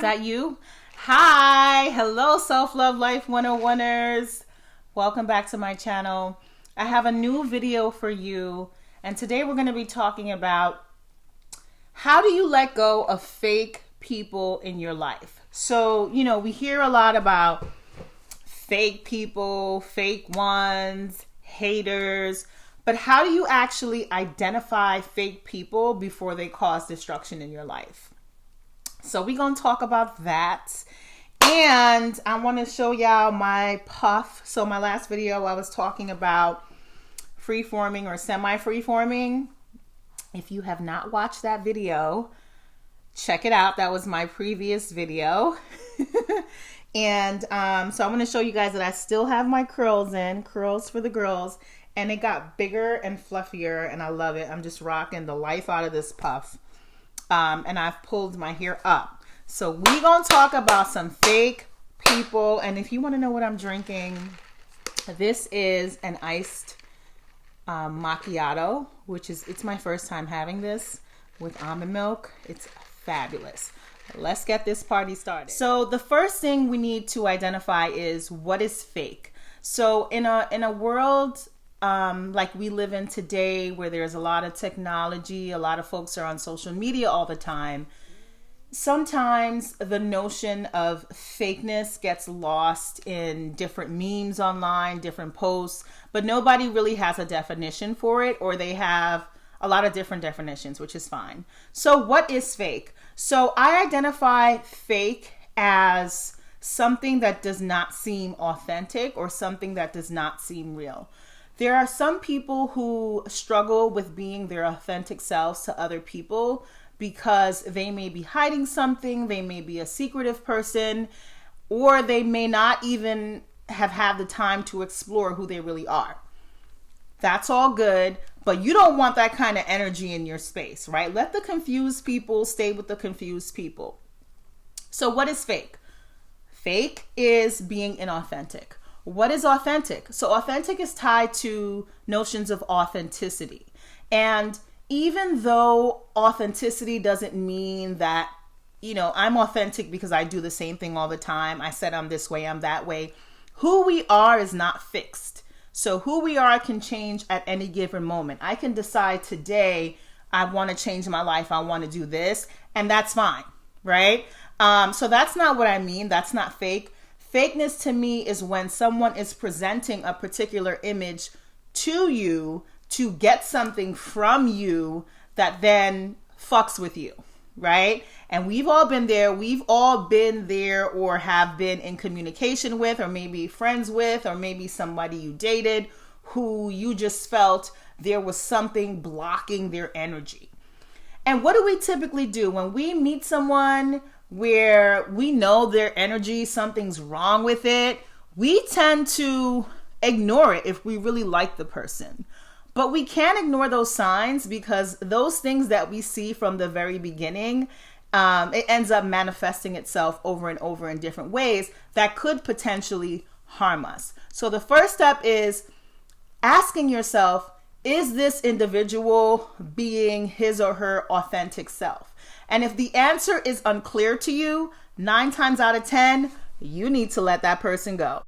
that you? Hi, hello Self-Love Life 101ers. Welcome back to my channel. I have a new video for you, and today we're going to be talking about how do you let go of fake people in your life. So, we hear a lot about fake people, fake ones, haters, but how do you actually identify fake people before they cause destruction in your life? So we're going to talk about that. And I want to show y'all my puff. So my last video, I was talking about free-forming or semi-free-forming. If you have not watched that video, check it out. That was my previous video. And so I'm going to show you guys that I still have my curls in, curls for the girls. And it got bigger and fluffier, and I love it. I'm just rocking the life out of this puff. And I've pulled my hair up. So we're going to talk about some fake people. And if you want to know what I'm drinking, this is an iced macchiato, it's my first time having this with almond milk. It's fabulous. Let's get this party started. So the first thing we need to identify is what is fake. So in a world like we live in today, where there's a lot of technology, a lot of folks are on social media all the time, sometimes the notion of fakeness gets lost in different memes online, different posts, but nobody really has a definition for it, or they have a lot of different definitions, which is fine. So what is fake? So I identify fake as something that does not seem authentic or something that does not seem real. There are some people who struggle with being their authentic selves to other people because they may be hiding something, they may be a secretive person, or they may not even have had the time to explore who they really are. That's all good, but you don't want that kind of energy in your space, right? Let the confused people stay with the confused people. So what is fake? Fake is being inauthentic. What is authentic? So authentic is tied to notions of authenticity. And even though authenticity doesn't mean that, I'm authentic because I do the same thing all the time. I said I'm this way, I'm that way. Who we are is not fixed. So who we are can change at any given moment. I can decide today I want to change my life. I want to do this, and that's fine, right? So that's not what I mean. That's not fake. Fakeness to me is when someone is presenting a particular image to you to get something from you that then fucks with you, right? And we've all been there. We've all been there or have been in communication with, or maybe friends with, or maybe somebody you dated who you just felt there was something blocking their energy. And what do we typically do when we meet someone where we know their energy, something's wrong with it? We tend to ignore it if we really like the person. But we can't ignore those signs, because those things that we see from the very beginning, it ends up manifesting itself over and over in different ways that could potentially harm us. So the first step is asking yourself, is this individual being his or her authentic self? And if the answer is unclear to you, 9 times out of 10, you need to let that person go.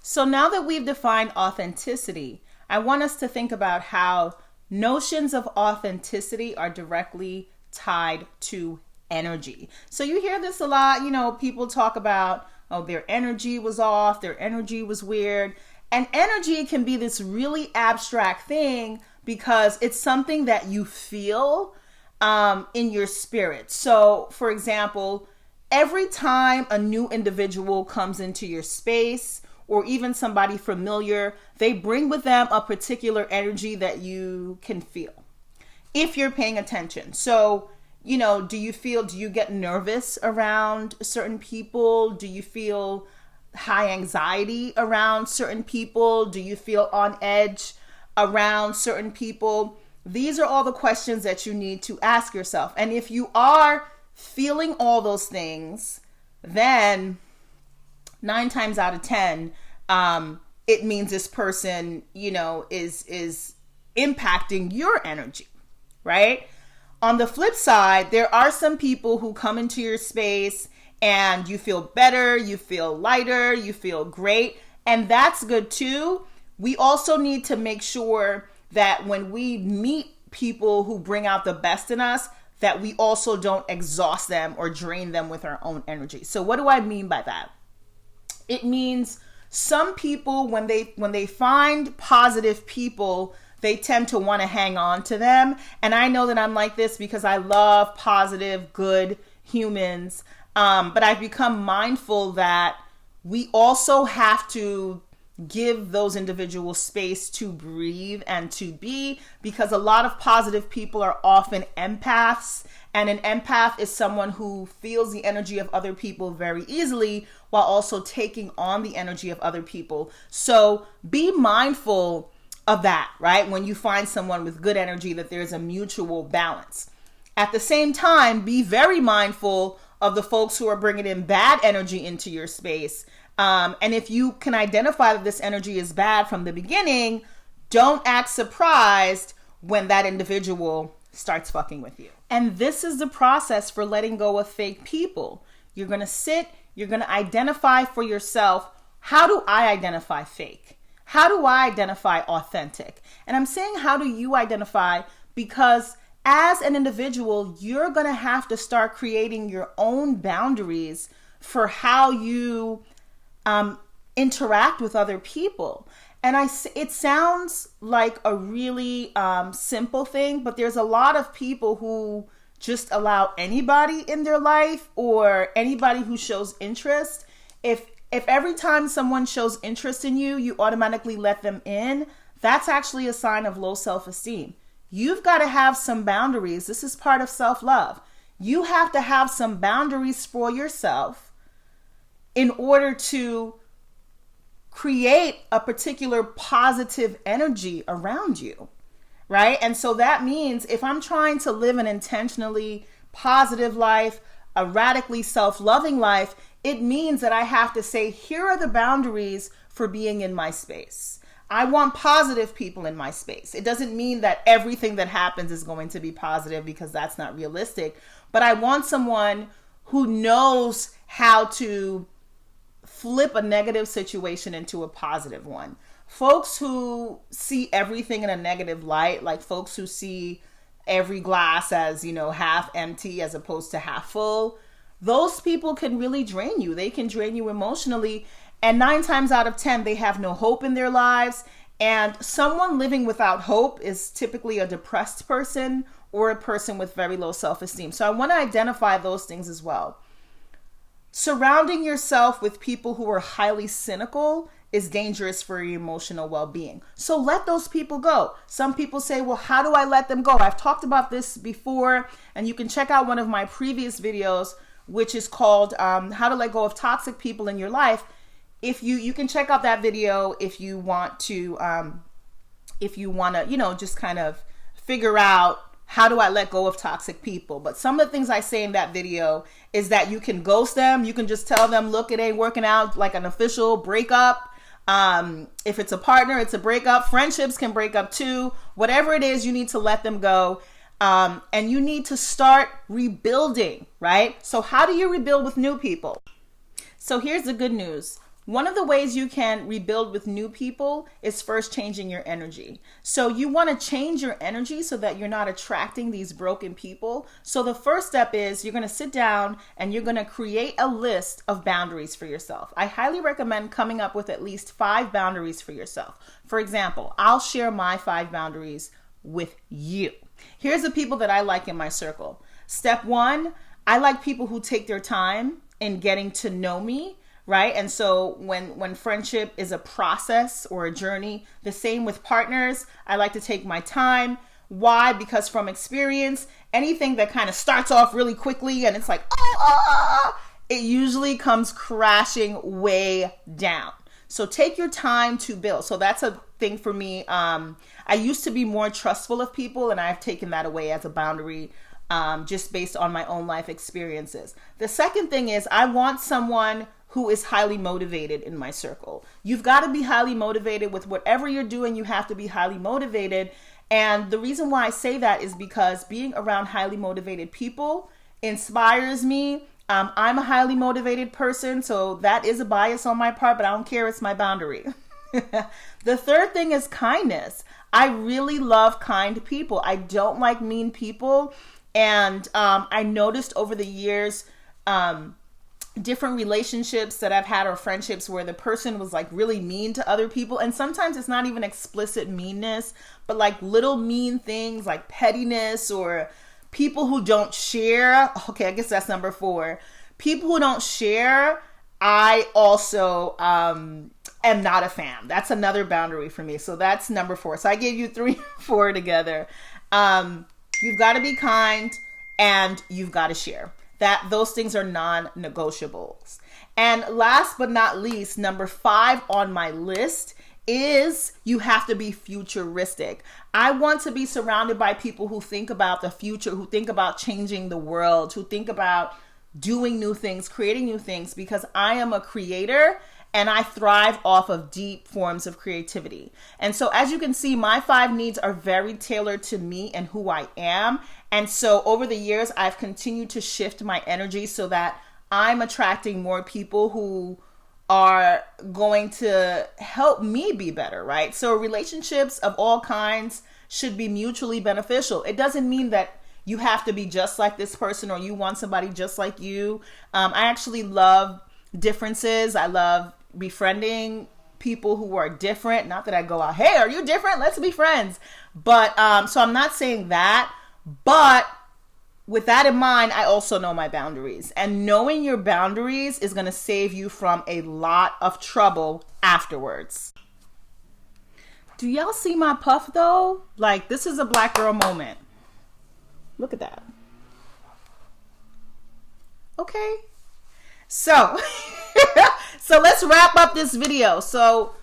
So now that we've defined authenticity, I want us to think about how notions of authenticity are directly tied to energy. So you hear this a lot, people talk about, oh, their energy was off, their energy was weird. And energy can be this really abstract thing because it's something that you feel in your spirit. So for example, every time a new individual comes into your space, or even somebody familiar, they bring with them a particular energy that you can feel if you're paying attention. So, do you get nervous around certain people? Do you feel high anxiety around certain people? Do you feel on edge around certain people? These are all the questions that you need to ask yourself. And if you are feeling all those things, then 9 times out of 10, it means this person, is impacting your energy, right? On the flip side, there are some people who come into your space and you feel better, you feel lighter, you feel great. And that's good too. We also need to make sure that when we meet people who bring out the best in us, that we also don't exhaust them or drain them with our own energy. So what do I mean by that? It means some people, when they find positive people, they tend to want to hang on to them. And I know that I'm like this because I love positive, good humans. But I've become mindful that we also have to give those individuals space to breathe and to be, because a lot of positive people are often empaths, and an empath is someone who feels the energy of other people very easily while also taking on the energy of other people. So be mindful of that, right? When you find someone with good energy, that there's a mutual balance. At the same time, be very mindful of the folks who are bringing in bad energy into your space. And if you can identify that this energy is bad from the beginning, don't act surprised when that individual starts fucking with you. And this is the process for letting go of fake people. You're going to sit, you're going to identify for yourself, how do I identify fake? How do I identify authentic? And I'm saying, how do you identify? Because as an individual, you're going to have to start creating your own boundaries for how you interact with other people. And it sounds like a really simple thing, but there's a lot of people who just allow anybody in their life or anybody who shows interest. If every time someone shows interest in you, you automatically let them in, that's actually a sign of low self-esteem. You've got to have some boundaries. This is part of self-love. You have to have some boundaries for yourself in order to create a particular positive energy around you, right? And so that means if I'm trying to live an intentionally positive life, a radically self-loving life, it means that I have to say, here are the boundaries for being in my space. I want positive people in my space. It doesn't mean that everything that happens is going to be positive, because that's not realistic. But I want someone who knows how to flip a negative situation into a positive one. Folks who see everything in a negative light, like folks who see every glass as, half empty as opposed to half full, those people can really drain you. They can drain you emotionally. And 9 times out of 10, they have no hope in their lives. And someone living without hope is typically a depressed person or a person with very low self-esteem. So I want to identify those things as well. Surrounding yourself with people who are highly cynical is dangerous for your emotional well-being. So let those people go. Some people say, well, how do I let them go? I've talked about this before, and you can check out one of my previous videos, which is called How to Let Go of Toxic People in Your Life. If you can check out that video if you want to, just kind of figure out, how do I let go of toxic people? But some of the things I say in that video is that you can ghost them. You can just tell them, look, it ain't working out, like an official breakup. If it's a partner, it's a breakup. Friendships can break up too. Whatever it is, you need to let them go. And you need to start rebuilding, right? So how do you rebuild with new people? So here's the good news. One of the ways you can rebuild with new people is first changing your energy. So you want to change your energy so that you're not attracting these broken people. So the first step is you're going to sit down and you're going to create a list of boundaries for yourself. I highly recommend coming up with at least 5 boundaries for yourself. For example, I'll share my 5 boundaries with you. Here's the people that I like in my circle. Step 1, I like people who take their time in getting to know me. Right? And so when friendship is a process or a journey, the same with partners, I like to take my time. Why? Because from experience, anything that kind of starts off really quickly and it's like, it usually comes crashing way down. So take your time to build. So that's a thing for me. I used to be more trustful of people, and I've taken that away as a boundary, just based on my own life experiences. The second thing is I want someone who is highly motivated in my circle. You've got to be highly motivated with whatever you're doing. You have to be highly motivated. And the reason why I say that is because being around highly motivated people inspires me I'm a highly motivated person, so that is a bias on my part, but I don't care. It's my boundary. The third thing is kindness. I really love kind people. I don't like mean people. And I noticed over the years, different relationships that I've had or friendships where the person was like really mean to other people. And sometimes it's not even explicit meanness, but like little mean things like pettiness or people who don't share. Okay, I guess that's number 4. People who don't share, I also am not a fan. That's another boundary for me. So that's number 4. So I gave you 3 and 4 together. You've got to be kind and you've got to share. Those things are non-negotiables. And last but not least, number 5 on my list is you have to be futuristic. I want to be surrounded by people who think about the future, who think about changing the world, who think about doing new things, creating new things, because I am a creator and I thrive off of deep forms of creativity. And so as you can see, my 5 needs are very tailored to me and who I am. And so over the years, I've continued to shift my energy so that I'm attracting more people who are going to help me be better, right? So relationships of all kinds should be mutually beneficial. It doesn't mean that you have to be just like this person or you want somebody just like you. I actually love differences. I love befriending people who are different. Not that I go out, hey, are you different? Let's be friends. But so I'm not saying that, but with that in mind, I also know my boundaries. And knowing your boundaries is going to save you from a lot of trouble afterwards. Do y'all see my puff though? Like, this is a black girl moment. Look at that. Okay. So, so let's wrap up this video. So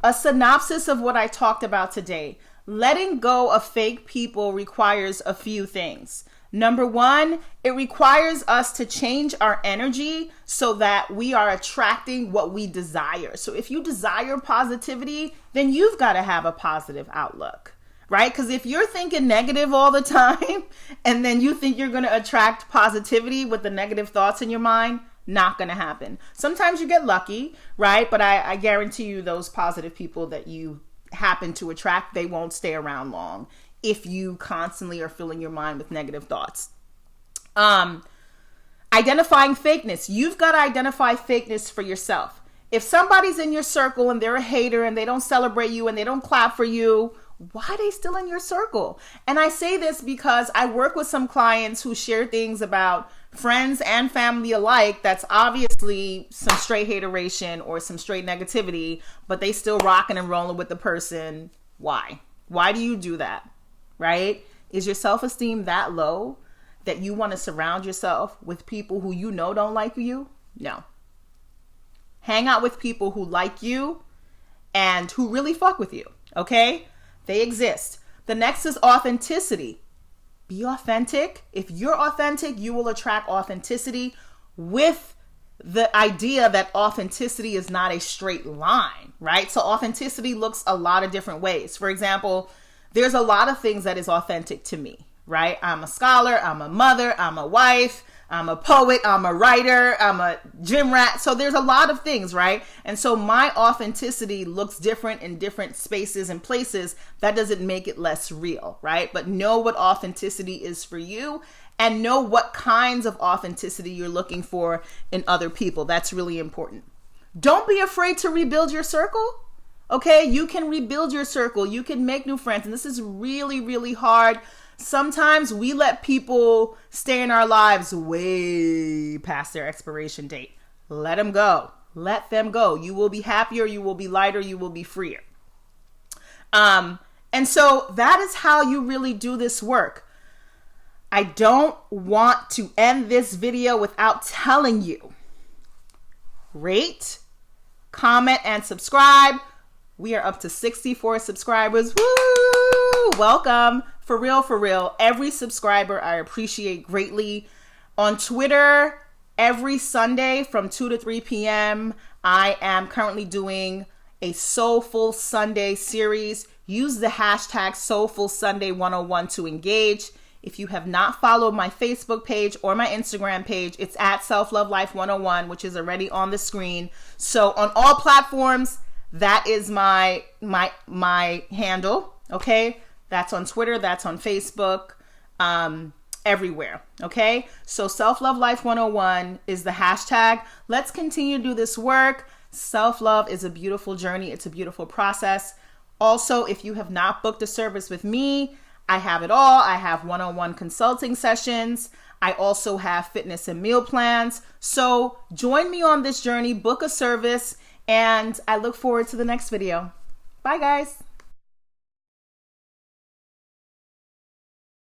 a synopsis of what I talked about today. Letting go of fake people requires a few things. Number 1, it requires us to change our energy so that we are attracting what we desire. So if you desire positivity, then you've got to have a positive outlook, right? Because if you're thinking negative all the time and then you think you're going to attract positivity with the negative thoughts in your mind, not going to happen. Sometimes you get lucky, right? But I guarantee you those positive people that you happen to attract, they won't stay around long if you constantly are filling your mind with negative thoughts. Identifying fakeness. You've got to identify fakeness for yourself. If somebody's in your circle and they're a hater and they don't celebrate you and they don't clap for you, why are they still in your circle? And I say this because I work with some clients who share things about friends and family alike that's obviously some straight hateration or some straight negativity, but they still rocking and rolling with the person. Why? Why do you do that? Right? Is your self-esteem that low that you want to surround yourself with people who you know don't like you? No. Hang out with people who like you and who really fuck with you. Okay? They exist. The next is authenticity. Be authentic. If you're authentic, you will attract authenticity with the idea that authenticity is not a straight line, right? So authenticity looks a lot of different ways. For example, there's a lot of things that is authentic to me, right? I'm a scholar, I'm a mother, I'm a wife, I'm a poet, I'm a writer, I'm a gym rat. So there's a lot of things, right? And so my authenticity looks different in different spaces and places. That doesn't make it less real, right? But know what authenticity is for you and know what kinds of authenticity you're looking for in other people. That's really important. Don't be afraid to rebuild your circle. Okay, you can rebuild your circle. You can make new friends. And this is really, really hard. Sometimes we let people stay in our lives way past their expiration date. Let them go. Let them go. You will be happier. You will be lighter. You will be freer. And so that is how you really do this work. I don't want to end this video without telling you. Rate, comment, and subscribe. We are up to 64 subscribers. Woo! Welcome. For real, for real. Every subscriber I appreciate greatly. On Twitter, every Sunday from 2 to 3 p.m., I am currently doing a Soulful Sunday series. Use the hashtag Soulful Sunday 101 to engage. If you have not followed my Facebook page or my Instagram page, it's at Self Love Life 101, which is already on the screen. So on all platforms, that is my handle. Okay, that's on Twitter, that's on Facebook, everywhere. Okay, so Self Love Life 101 is the hashtag. Let's continue to do this work. Self-love is a beautiful journey. It's a beautiful process. Also, if you have not booked a service with me, I have it all. I have one-on-one consulting sessions. I also have fitness and meal plans. So join me on this journey, book a service, and I look forward to the next video. Bye, guys.